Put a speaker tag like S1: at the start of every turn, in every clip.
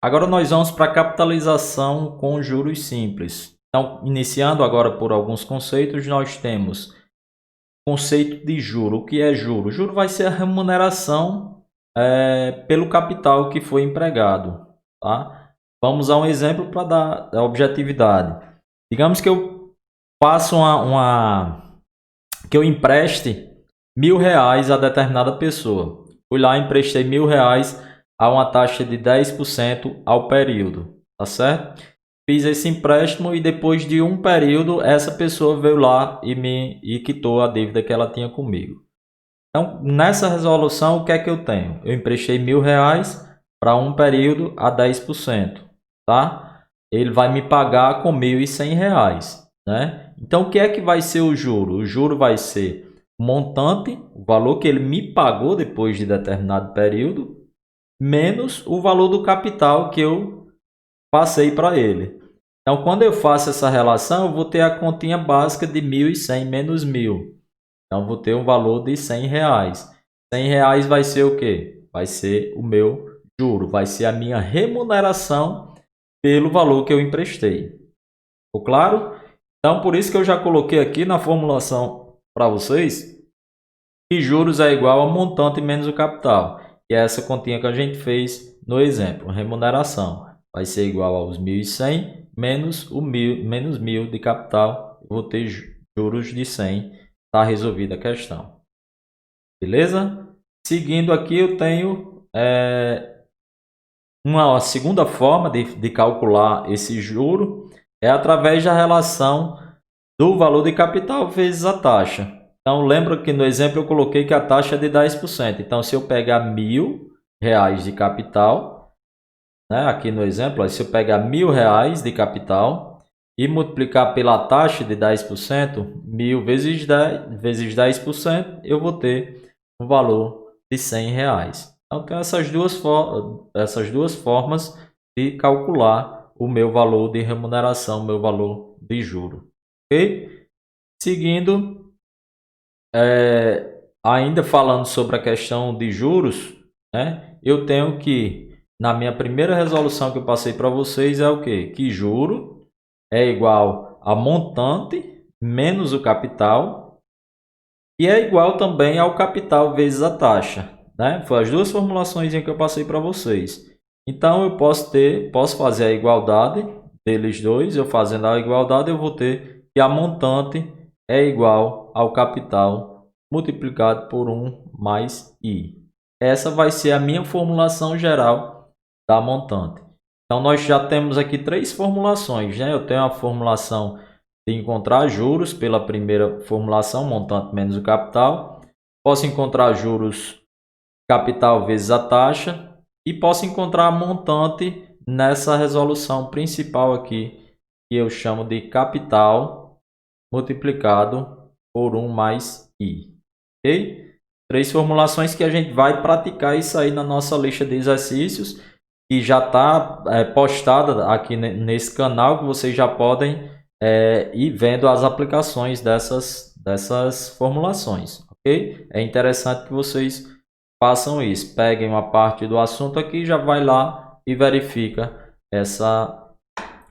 S1: Agora nós vamos para a capitalização com juros simples. Então, iniciando agora por alguns conceitos, nós temos conceito de juro. O que é juro? Juro vai ser a remuneração pelo capital que foi empregado. Tá? Vamos a um exemplo para dar a objetividade. Digamos que eu faço que eu empreste R$ 1.000 a determinada pessoa. Fui lá e emprestei R$ 1.000 a uma taxa de 10% ao período, tá certo? Fiz esse empréstimo e depois de um período essa pessoa veio lá e quitou a dívida que ela tinha comigo. Então, nessa resolução, o que é que eu tenho? Eu emprestei R$ 1.000 para um período a 10%, tá? Ele vai me pagar com R$ 1.100, né? Então, o que é que vai ser o juro? O juro vai ser o montante, o valor que ele me pagou depois de determinado período, menos o valor do capital que eu passei para ele. Então, quando eu faço essa relação, eu vou ter a continha básica de 1.100 menos 1.000. Então, vou ter um valor de R$ 100. R$ 100 vai ser o quê? Vai ser o meu juro, vai ser a minha remuneração pelo valor que eu emprestei. Ficou claro? Então, por isso que eu já coloquei aqui na formulação para vocês que juros é igual a montante menos o capital. Que é essa continha que a gente fez no exemplo. Remuneração vai ser igual aos 1.100 menos o menos 1.000 de capital. Eu vou ter juros de 100. Está resolvida a questão. Beleza? Seguindo aqui eu tenho uma segunda forma de calcular esse juro. É através da relação do valor de capital vezes a taxa. Então, lembra que no exemplo eu coloquei que a taxa é de 10%. Então, se eu pegar R$ 1.000 de capital, né, aqui no exemplo, se eu pegar R$ 1.000 de capital e multiplicar pela taxa de 10%, 1.000 vezes 10%, eu vou ter um valor de R$ 100. Então, tem essas duas formas de calcular o meu valor de remuneração, o meu valor de juro. Ok? Seguindo, ainda falando sobre a questão de juros, né? Eu tenho que, na minha primeira resolução que eu passei para vocês, é o quê? Que juro é igual a montante menos o capital e é igual também ao capital vezes a taxa, né? Foi as duas formulações que eu passei para vocês. Então eu posso fazer a igualdade deles dois. Eu fazendo a igualdade, eu vou ter que a montante é igual ao capital multiplicado por 1 mais I. Essa vai ser a minha formulação geral da montante. Então nós já temos aqui três formulações, né? Eu tenho a formulação de encontrar juros pela primeira formulação, montante menos o capital. Posso encontrar juros capital vezes a taxa e posso encontrar a montante nessa resolução principal aqui, que eu chamo de capital multiplicado por 1 mais I. Ok? Três formulações que a gente vai praticar isso aí na nossa lista de exercícios e já está postada aqui nesse canal, que vocês já podem ir vendo as aplicações dessas formulações. Ok? É interessante que vocês façam isso. Peguem uma parte do assunto aqui, já vai lá e verifica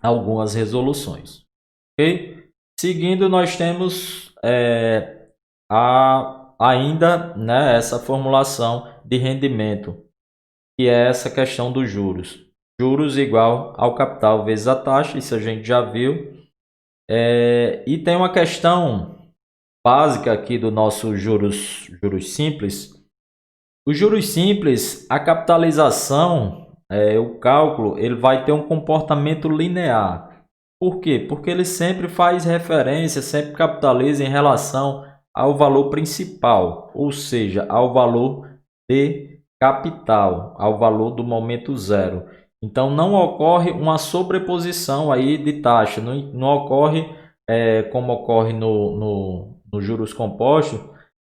S1: algumas resoluções. Ok? Seguindo, nós temos ainda, né, essa formulação de rendimento, que é essa questão dos juros. Juros igual ao capital vezes a taxa, isso a gente já viu. E tem uma questão básica aqui do nosso juros simples. Os juros simples, a capitalização, o cálculo, ele vai ter um comportamento linear. Por quê? Porque ele sempre faz referência, sempre capitaliza em relação ao valor principal, ou seja, ao valor de capital, ao valor do momento zero. Então não ocorre uma sobreposição aí de taxa, não ocorre como ocorre no juros compostos,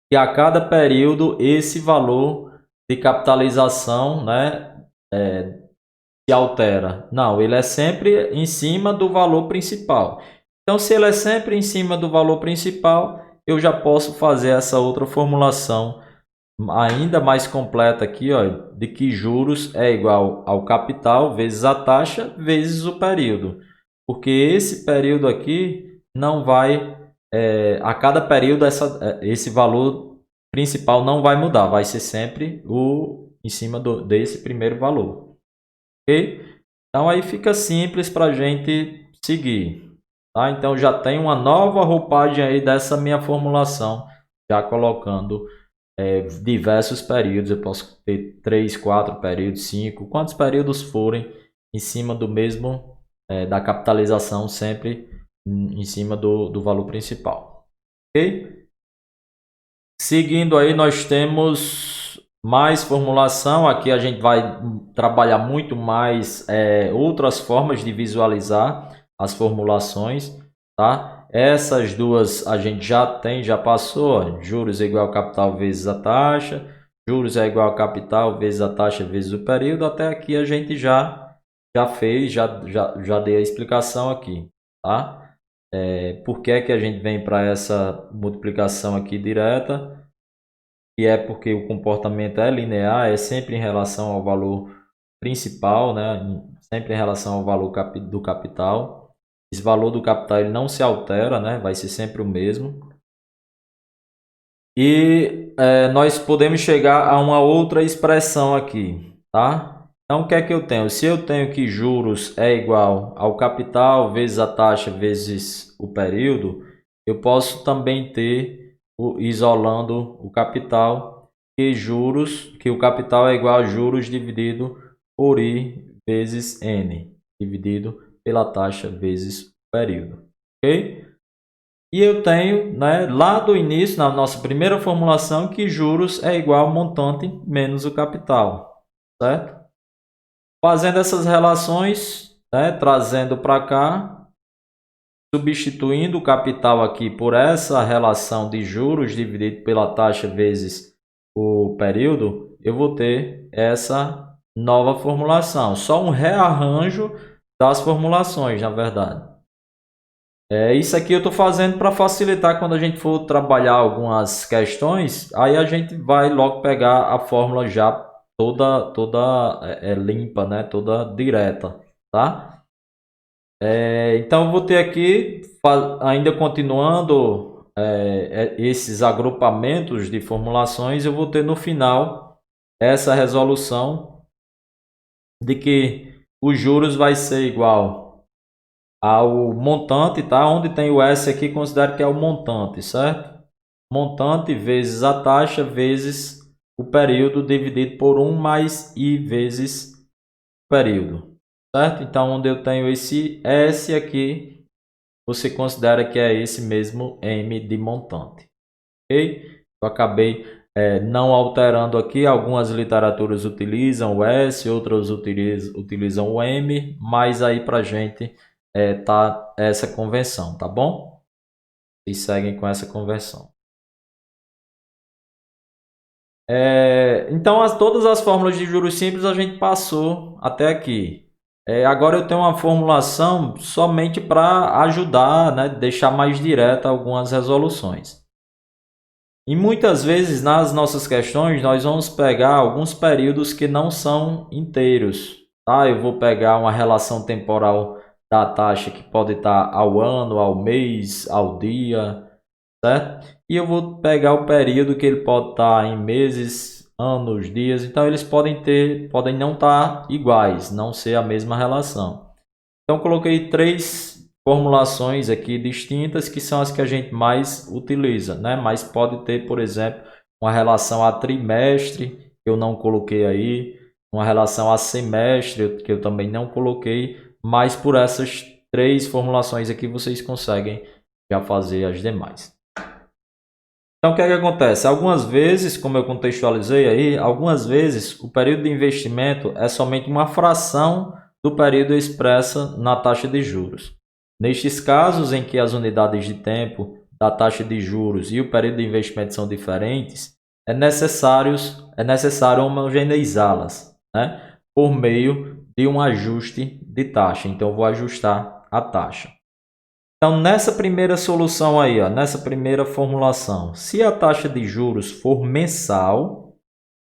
S1: que a cada período esse valor de capitalização, né, se altera. Não, ele é sempre em cima do valor principal. Então, se ele é sempre em cima do valor principal, eu já posso fazer essa outra formulação ainda mais completa aqui, ó, de que juros é igual ao capital vezes a taxa vezes o período. Porque esse período aqui não vai, a cada período esse valor principal não vai mudar, vai ser sempre em cima desse primeiro valor. Ok? Então aí fica simples para a gente seguir. Tá? Então já tem uma nova roupagem aí dessa minha formulação, já colocando diversos períodos. Eu posso ter 3, 4 períodos, 5, quantos períodos forem em cima do mesmo, da capitalização, sempre em cima do valor principal. Ok? Seguindo aí, nós temos mais formulação. Aqui a gente vai trabalhar muito mais outras formas de visualizar as formulações, tá? Essas duas a gente já passou, ó. Juros é igual ao capital vezes a taxa, juros é igual ao capital vezes a taxa vezes o período. Até aqui a gente já fez, já dei a explicação aqui, tá? Por que que a gente vem para essa multiplicação aqui direta? E é porque o comportamento é linear, é sempre em relação ao valor principal, né? Sempre em relação ao valor do capital. Esse valor do capital ele não se altera, né? Vai ser sempre o mesmo. E nós podemos chegar a uma outra expressão aqui, tá? Então, o que é que eu tenho? Se eu tenho que juros é igual ao capital vezes a taxa vezes o período, eu posso também ter, isolando o capital, que o capital é igual a juros dividido por I vezes N, dividido pela taxa vezes o período. Ok? E eu tenho, né, lá do início, na nossa primeira formulação, que juros é igual ao montante menos o capital, certo? Fazendo essas relações, né, trazendo para cá, substituindo o capital aqui por essa relação de juros dividido pela taxa vezes o período, eu vou ter essa nova formulação. Só um rearranjo das formulações, na verdade. Isso aqui eu estou fazendo para facilitar quando a gente for trabalhar algumas questões, aí a gente vai logo pegar a fórmula já toda limpa, né? Toda direta, tá? Então eu vou ter aqui, ainda continuando esses agrupamentos de formulações, eu vou ter no final essa resolução de que os juros vai ser igual ao montante, tá? Onde tem o S aqui, considere que é o montante, certo? Montante vezes a taxa vezes o período dividido por 1 mais I vezes período, certo? Então, onde eu tenho esse S aqui, você considera que é esse mesmo M de montante, ok? Eu acabei não alterando aqui, algumas literaturas utilizam o S, outras utilizam o M, mas aí para gente tá essa convenção, tá bom? E seguem com essa convenção. Então, todas as fórmulas de juros simples a gente passou até aqui. Agora eu tenho uma formulação somente para ajudar, né, deixar mais direta algumas resoluções. E muitas vezes nas nossas questões nós vamos pegar alguns períodos que não são inteiros, tá? Eu vou pegar uma relação temporal da taxa que pode estar ao ano, ao mês, ao dia, certo? E eu vou pegar o período que ele pode estar em meses, anos, dias. Então eles podem não estar iguais, não ser a mesma relação. Então coloquei 3 formulações aqui distintas que são as que a gente mais utiliza, né? Mas pode ter, por exemplo, uma relação a trimestre, que eu não coloquei aí, uma relação a semestre, que eu também não coloquei, mas por essas 3 formulações aqui vocês conseguem já fazer as demais. Então, o que é que acontece? Algumas vezes, como eu contextualizei aí, algumas vezes o período de investimento é somente uma fração do período expressa na taxa de juros. Nestes casos em que as unidades de tempo da taxa de juros e o período de investimento são diferentes, é necessário homogeneizá-las, né, por meio de um ajuste de taxa. Então, eu vou ajustar a taxa. Então, nessa primeira solução aí, ó, nessa primeira formulação, se a taxa de juros for mensal,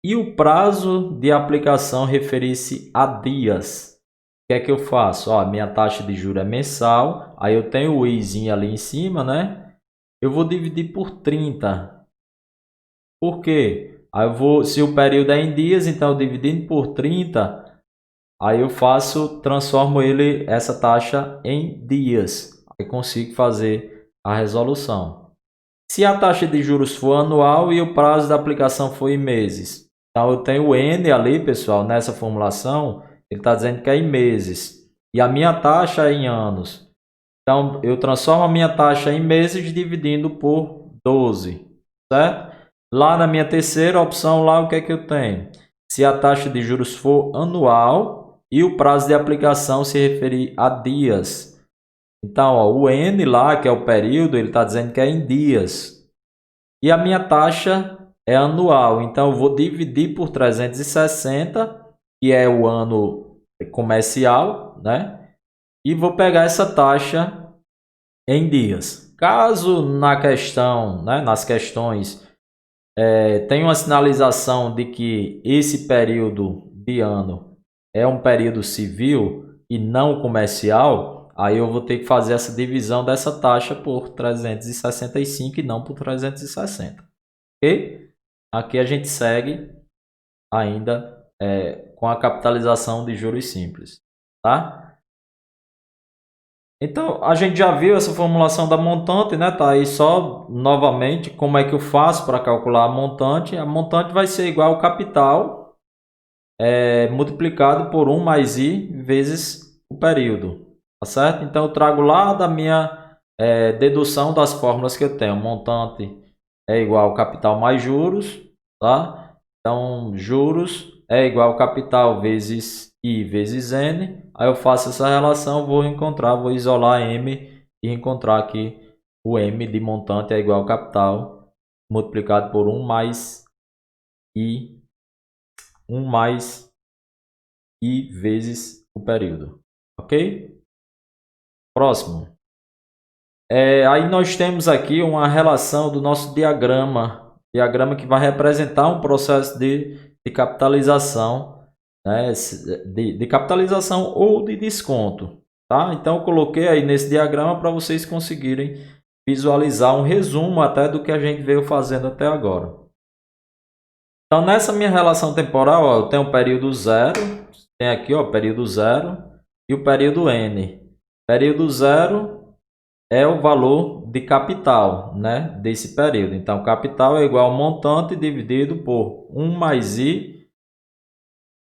S1: e o prazo de aplicação referir-se a dias. O que é que eu faço? Ó, minha taxa de juros é mensal, aí eu tenho o izinho ali em cima, né? Eu vou dividir por 30. Por quê? Aí eu vou, se o período é em dias, então dividindo por 30, aí eu transformo essa taxa em dias. Aí consigo fazer a resolução. Se a taxa de juros for anual e o prazo da aplicação for em meses, então eu tenho o N ali, pessoal, nessa formulação, ele está dizendo que é em meses. E a minha taxa é em anos. Então eu transformo a minha taxa em meses dividindo por 12, certo? Lá na minha terceira opção, lá o que é que eu tenho? Se a taxa de juros for anual e o prazo de aplicação se referir a dias. Então, ó, o N lá, que é o período, ele está dizendo que é em dias. E a minha taxa é anual. Então, eu vou dividir por 360, que é o ano comercial, né? E vou pegar essa taxa em dias. Caso na questão, né, nas questões, tem uma sinalização de que esse período de ano é um período civil e não comercial, aí eu vou ter que fazer essa divisão dessa taxa por 365 e não por 360. Ok? Aqui a gente segue ainda com a capitalização de juros simples. Tá? Então, a gente já viu essa formulação da montante, né? Tá aí só novamente como é que eu faço para calcular a montante. A montante vai ser igual ao capital multiplicado por 1 mais I vezes o período, tá certo? Então, eu trago lá da minha dedução das fórmulas que eu tenho. Montante é igual ao capital mais juros, tá? Então, juros é igual ao capital vezes I vezes N. Aí eu faço essa relação, vou isolar M e encontrar aqui o M de montante é igual ao capital multiplicado por 1 mais I vezes o período. Ok? Próximo. Aí nós temos aqui uma relação do nosso diagrama que vai representar um processo de capitalização, né? de capitalização ou de desconto. Tá? Então eu coloquei aí nesse diagrama para vocês conseguirem visualizar um resumo até do que a gente veio fazendo até agora. Então nessa minha relação temporal, ó, eu tenho o período 0, tem aqui o período 0 e o período N. Período 0 é o valor de capital, né, desse período. Então, capital é igual ao montante dividido por 1 mais I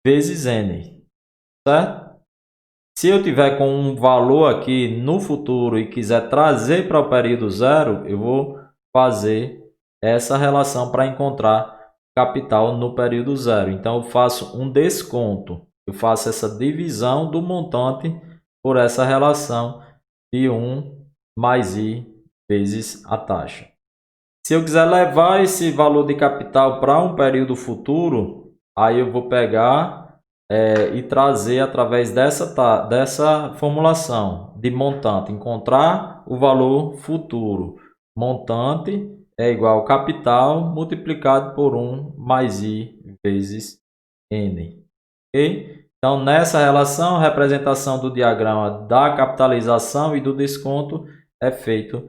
S1: vezes N, certo? Se eu tiver com um valor aqui no futuro e quiser trazer para o período 0, eu vou fazer essa relação para encontrar capital no período 0. Então, eu faço um desconto. Eu faço essa divisão do montante por essa relação de 1 mais I vezes a taxa. Se eu quiser levar esse valor de capital para um período futuro, aí eu vou pegar e trazer através dessa formulação de montante, encontrar o valor futuro. Montante é igual ao capital multiplicado por 1 mais I vezes N. Ok? Então, nessa relação, a representação do diagrama da capitalização e do desconto é feito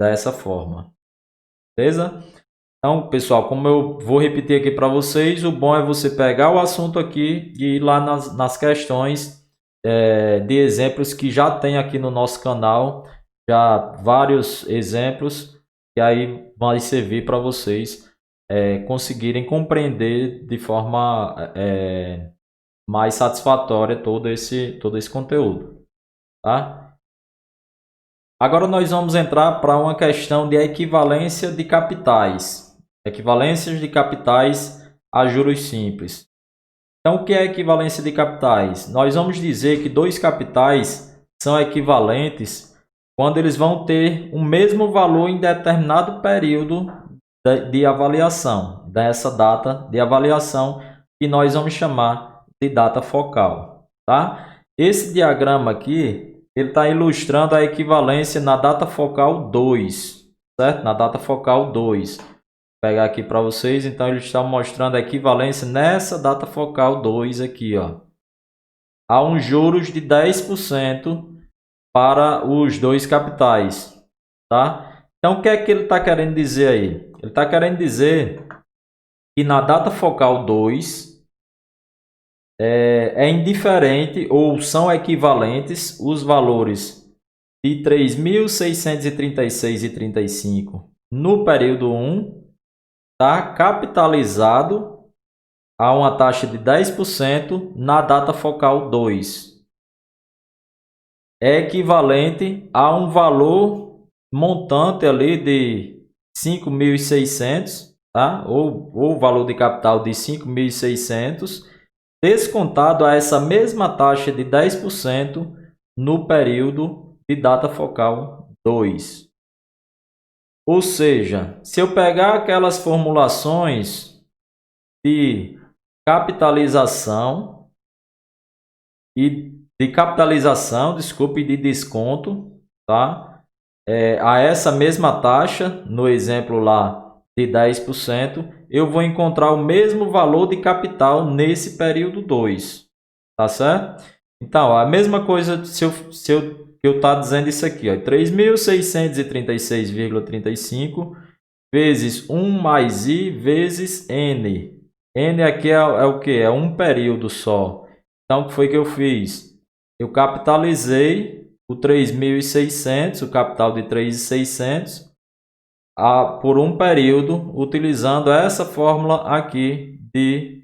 S1: dessa forma. Beleza? Então, pessoal, como eu vou repetir aqui para vocês, o bom é você pegar o assunto aqui e ir lá nas questões de exemplos que já tem aqui no nosso canal, já vários exemplos, e aí vai servir para vocês conseguirem compreender de forma mais satisfatória todo esse conteúdo, tá? Agora nós vamos entrar para uma questão de equivalência de capitais. Equivalências de capitais a juros simples. Então, o que é equivalência de capitais? Nós vamos dizer que dois capitais são equivalentes quando eles vão ter o mesmo valor em determinado período de avaliação, dessa data de avaliação que nós vamos chamar de data focal. Tá? Esse diagrama aqui ele está ilustrando a equivalência na data focal 2, certo? Na data focal 2. pegar aqui para vocês. Então, eles estão mostrando a equivalência nessa data focal 2 aqui, ó. Há um juros de 10% para os dois capitais, tá? Então, o que é que ele está querendo dizer aí? Ele está querendo dizer que na data focal 2 é indiferente ou são equivalentes os valores de 3.636,35 no período 1, tá? Capitalizado a uma taxa de 10% na data focal 2. É equivalente a um valor montante ali de 5.600, tá? Ou valor de capital de 5.600, descontado a essa mesma taxa de 10% no período de data focal 2. Ou seja, se eu pegar aquelas formulações de capitalização e desculpe, de desconto, tá? A essa mesma taxa, no exemplo lá de 10%, eu vou encontrar o mesmo valor de capital nesse período 2, tá certo? Então, a mesma coisa se eu estar dizendo isso aqui, ó, 3.636,35 vezes 1 mais I vezes N. N aqui é o que? É um período só. Então, o que foi que eu fiz? Eu capitalizei o 3.600, o capital de 3.600, por um período, utilizando essa fórmula aqui de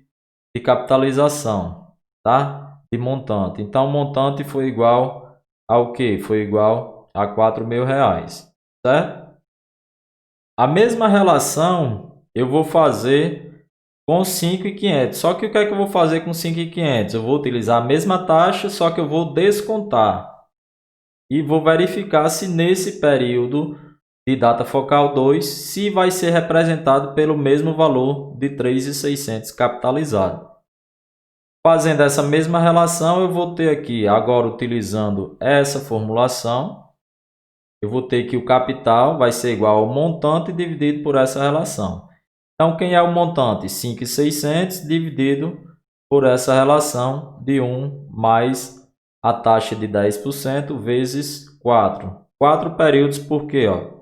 S1: capitalização, tá? De montante. Então, o montante foi igual ao quê? Foi igual a R$4.000, certo? A mesma relação eu vou fazer com 5.500. Só que o que é que eu vou fazer com 5.500? Eu vou utilizar a mesma taxa, só que eu vou descontar. E vou verificar se nesse período de data focal 2, se vai ser representado pelo mesmo valor de 3.600 capitalizado. Fazendo essa mesma relação, eu vou ter aqui, agora utilizando essa formulação, eu vou ter que o capital vai ser igual ao montante dividido por essa relação. Então, quem é o montante? 5.600 dividido por essa relação de 1 mais a taxa de 10% vezes 4. 4 períodos, por quê? Ó?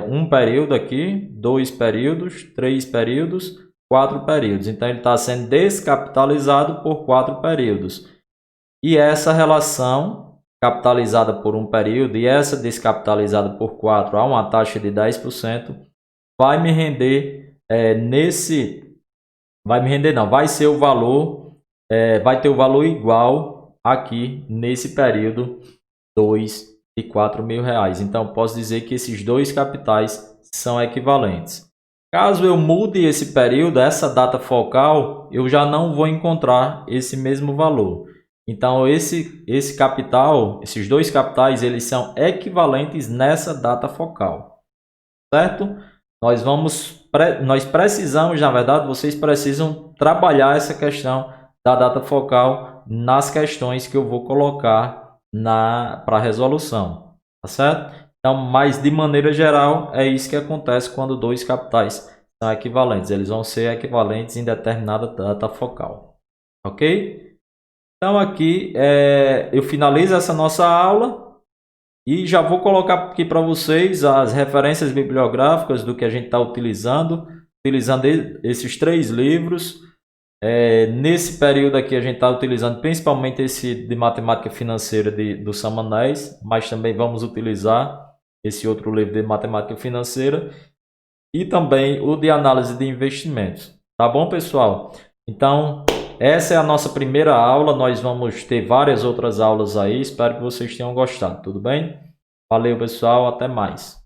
S1: Um período aqui, 2 períodos, 3 períodos, 4 períodos. Então, ele está sendo descapitalizado por 4 períodos. E essa relação capitalizada por um período e essa descapitalizada por 4 a uma taxa de 10%, vai me render vai ser o valor, vai ter o valor igual aqui nesse período 2 de R$4.000. Então, posso dizer que esses dois capitais são equivalentes. Caso eu mude esse período, essa data focal, eu já não vou encontrar esse mesmo valor. Então, esse capital, esses dois capitais, eles são equivalentes nessa data focal, certo? Nós precisamos, na verdade, vocês precisam trabalhar essa questão da data focal nas questões que eu vou colocar para resolução, tá certo? Então, mas de maneira geral, é isso que acontece quando dois capitais são equivalentes. Eles vão ser equivalentes em determinada data focal, ok? Então, aqui eu finalizo essa nossa aula. E já vou colocar aqui para vocês as referências bibliográficas do que a gente está utilizando esses 3 livros. Nesse período aqui a gente está utilizando principalmente esse de matemática financeira do Samanés, mas também vamos utilizar esse outro livro de matemática financeira e também o de análise de investimentos. Tá bom, pessoal? Então, essa é a nossa primeira aula, nós vamos ter várias outras aulas aí, espero que vocês tenham gostado, tudo bem? Valeu, pessoal, até mais.